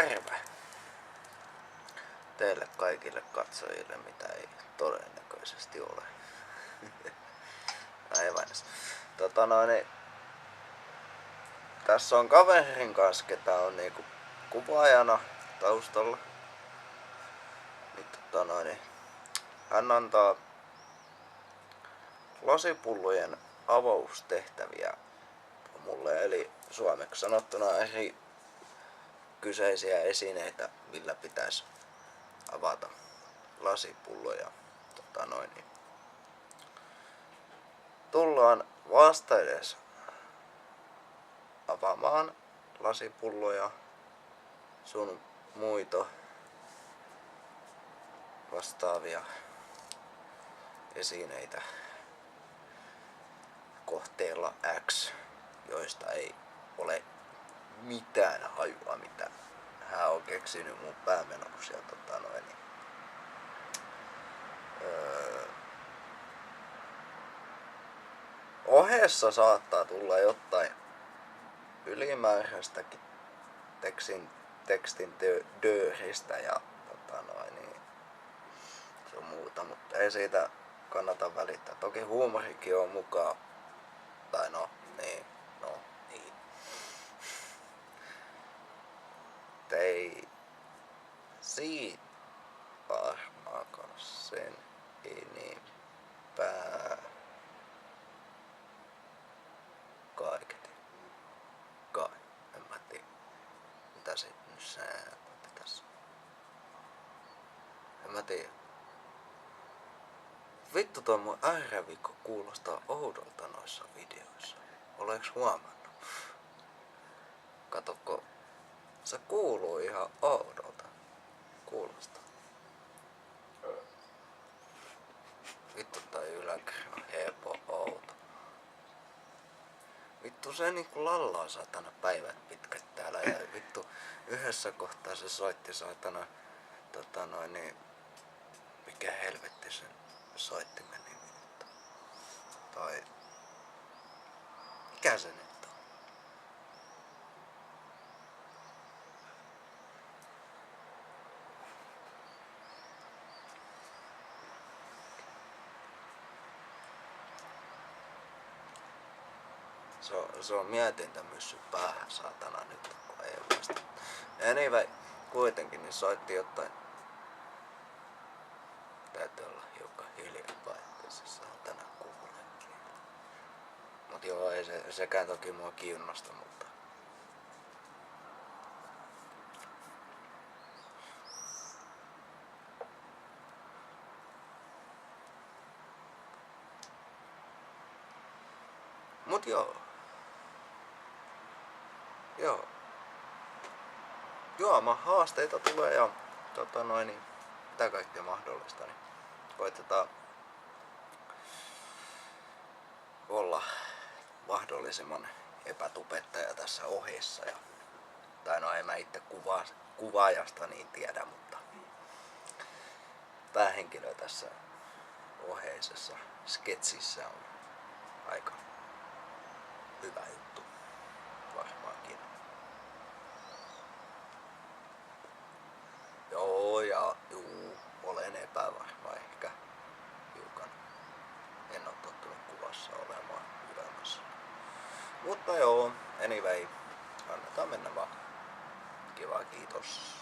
terve teille kaikille katsojille, mitä ei todennäköisesti ole. Aivan. Tässä on kaverin kanssa, ketä on niinku kuvaajana taustalla. Niin, hän antaa lasipullojen avaustehtäviä mulle, eli suomeksi sanottuna eri kyseisiä esineitä, millä pitäisi avata lasipulloja. Tullaan vastaedes avaamaan lasipulloja, sun muita vastaavia esineitä kohteella X, joista ei ole mitään hajua, mitä hän on keksinyt mun päämenoksi. Ohessa saattaa tulla jotain ylimääräistäkin tekstin dööristä ja se on muuta, mutta ei siitä kannata välittää. Toki huumorikin on mukaan. Tai niin. Ei siitä varmaankaan sen enempää. Kaiketi. En mä tiedä. Mitä se nyt säätätte tässä? En mä tiedä. Vittu, tuo mun R-vikko kuulostaa oudolta noissa videoissa. Oleks huomannut? Katokko, se kuuluu ihan oudolta. Kuulostaa. Vittu, toi yläkärä on hepo outo. Vittu, se niinku lallaa saatana päivät pitkät täällä ja vittu yhdessä kohtaa se soitti saatana mikä helvetti sen soittimen nimi nyt. Tai mikä se nyt on? Se on mietintämyssy päähän saatana nyt, kun ei vasta. Anyway, kuitenkin niin soitti jotain. Täytyy olla hiukan hiljempaa, ettei se saatana kuulekin. Mut joo, ei sekään toki mua kiinnosta, mutta joo. Juoma haasteita tulee ja mitä kaikkea mahdollista, niin koitetaan olla mahdollisimman epätubettaja tässä ohessa. En mä itse kuvaajasta niin tiedä, mutta päähenkilö tässä oheisessa sketsissä on aika hyvä juttu varmaankin. Olen epävarma ehkä hiukan. En oo tottunut kuvassa olemaan ylemmässä. Mutta anyway, annetaan mennä vaan. Kiva, kiitos.